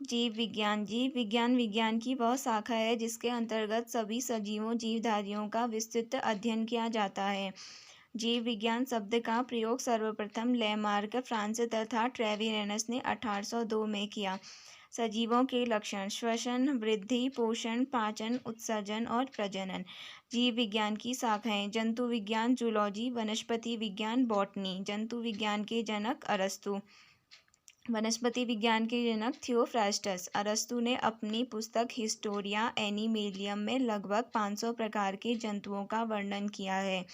जीव विज्ञान विज्ञान की वह शाखा है जिसके अंतर्गत सभी सजीवों जीवधारियों का विस्तृत अध्ययन किया जाता है। जीव विज्ञान शब्द का प्रयोग सर्वप्रथम लेमार्क, फ्रांस तथा ट्रेविरेनस ने 1802 में किया। सजीवों के लक्षण: श्वसन, वृद्धि, पोषण, पाचन, उत्सर्जन और प्रजनन। जीव विज्ञान की शाखाएं: जंतु विज्ञान जूलॉजी, वनस्पति विज्ञान बॉटनी। जंतु विज्ञान के जनक अरस्तु। वनस्पति विज्ञान के जनक थियोफ्रास्टस। अरस्तु ने अपनी पुस्तक हिस्टोरिया एनिमेलियम में लगभग 500 प्रकार के जंतुओं का वर्णन किया है,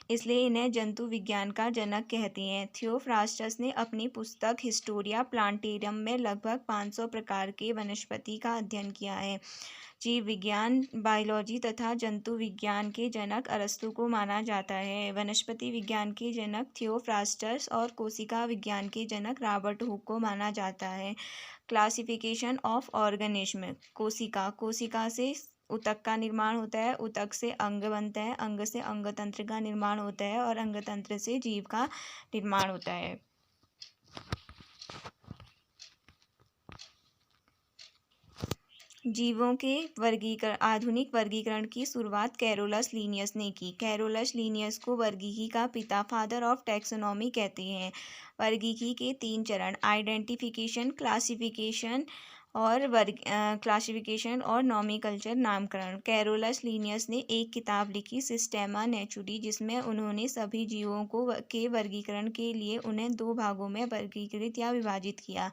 इसलिए इन्हें जंतु विज्ञान का जनक कहते हैं। थियोफ्रास्टस ने अपनी पुस्तक हिस्टोरिया प्लांटेरियम में लगभग 500 प्रकार के वनस्पति का अध्ययन किया है। जीव विज्ञान बायोलॉजी तथा जंतु विज्ञान के जनक अरस्तु को माना जाता है। वनस्पति विज्ञान के जनक थियोफ्रास्टस और कोशिका विज्ञान के जनक रॉबर्ट हुक को माना जाता है। क्लासिफिकेशन ऑफ ऑर्गेनिज्म: कोशिका से ऊतक का निर्माण होता है, ऊतक से अंग बनता है, अंग से अंगतंत्र का निर्माण होता है और अंगतंत्र से जीव का निर्माण होता है। जीवों के आधुनिक वर्गीकरण की शुरुआत कैरोलस लीनियस ने की। कैरोलस लीनियस को वर्गीकी का पिता, फादर ऑफ टैक्सोनॉमी कहते हैं। वर्गीकी के 3 चरण: आइडेंटिफिकेशन, क्लासिफिकेशन और नॉमेनक्लेचर, नामकरण। कैरोलस लीनियस ने एक किताब लिखी, सिस्टेमा नैचुरी, जिसमें उन्होंने सभी जीवों के वर्गीकरण के लिए उन्हें 2 भागों में वर्गीकृत या विभाजित किया: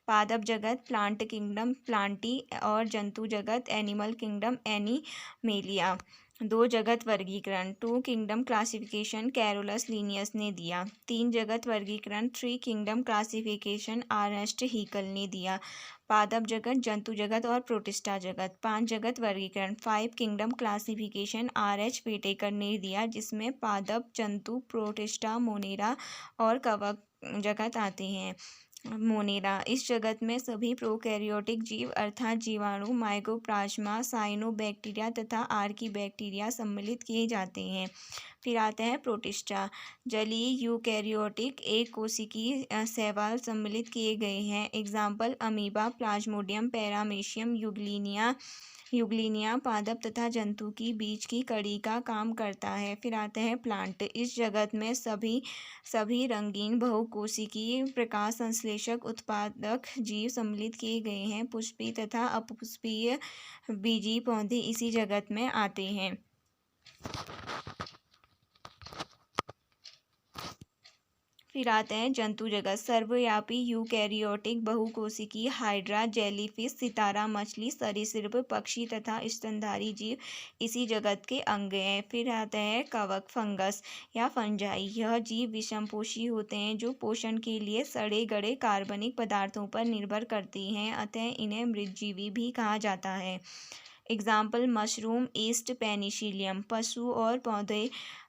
पादप जगत प्लांट किंगडम प्लांटी और जंतु जगत एनिमल किंगडम एनिमेलिया। 2 जगत वर्गीकरण 2 किंगडम क्लासिफिकेशन कैरोलस लीनियस ने दिया। 3 जगत वर्गीकरण 3 किंगडम क्लासिफिकेशन अर्नेस्ट हैकेल ने दिया। पादप जगत, जंतु जगत और प्रोटिस्टा जगत। 5 जगत वर्गीकरण 5 किंगडम क्लासिफिकेशन RH व्हिटेकर ने दिया, जिसमें पादप, जंतु, प्रोटिस्टा, मोनेरा और कवक जगत आते हैं। मोनेरा: इस जगत में सभी प्रोकैरियोटिक जीव अर्थात जीवाणु, माइकोप्लाज्मा, साइनोबैक्टीरिया तथा आर्कीबैक्टीरिया सम्मिलित किए जाते हैं। फिर आते हैं प्रोटिस्टा: जलीय यूकैरियोटिक एक कोशिकीय शैवाल सम्मिलित किए गए हैं। एग्जाम्पल: अमीबा, प्लाज्मोडियम, पैरामीशियम, यूग्लिनिया पादप तथा जंतु की बीच की कड़ी का काम करता है। फिर आते हैं प्लांट: इस जगत में सभी रंगीन बहुकोशिकीय प्रकाश संश्लेषक उत्पादक जीव सम्मिलित किए गए हैं। पुष्पीय तथा अपुष्पीय बीजीय पौधे इसी जगत में आते हैं। फिर आते हैं जंतु जगत: सर्वव्यापी यूकैरियोटिक बहुकोशिकीय हाइड्रा, जेलीफिश, सितारा मछली, सरीसृप, पक्षी तथा स्तनधारी जीव इसी जगत के अंग हैं। फिर आता है कवक, फंगस या फंजाई: यह जीव विषमपोषी होते हैं जो पोषण के लिए सड़े गले कार्बनिक पदार्थों पर निर्भर करते हैं, अतः इन्हें मृतजीवी भी कहा जाता है। Example: mushroom, east Penicillium. पशु और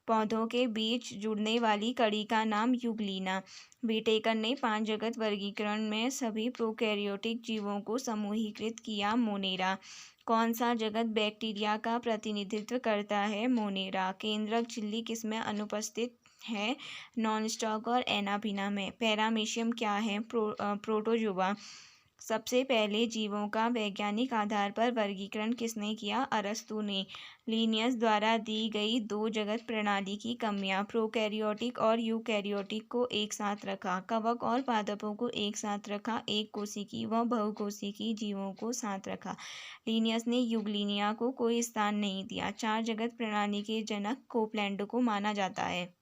पौधों के बीच जुड़ने वाली कड़ी का नाम यूग्लिना। व्हिटेकर ने 5 जगत वर्गीकरण में सभी प्रोकैरियोटिक जीवों को समूहीकृत किया। मोनेरा: कौन सा जगत बैक्टीरिया का प्रतिनिधित्व करता है? मोनेरा। केंद्रक झिल्ली किसमें अनुपस्थित है? नॉनस्टॉक और एनापिना में। पैरामीशियम क्या है? प्रोटोजोआ। सबसे पहले जीवों का वैज्ञानिक आधार पर वर्गीकरण किसने किया? अरस्तु ने। लीनियस द्वारा दी गई 2 जगत प्रणाली की कमियां: प्रोकैरियोटिक और यूकैरियोटिक को एक साथ रखा, कवक और पादपों को एक साथ रखा, एक कोशिकीय व बहुकोशिकीय जीवों को साथ रखा। लीनियस ने यूग्लिनिया को कोई स्थान नहीं दिया। 4 जगत प्रणाली के जनक कोपलैंड को माना जाता है।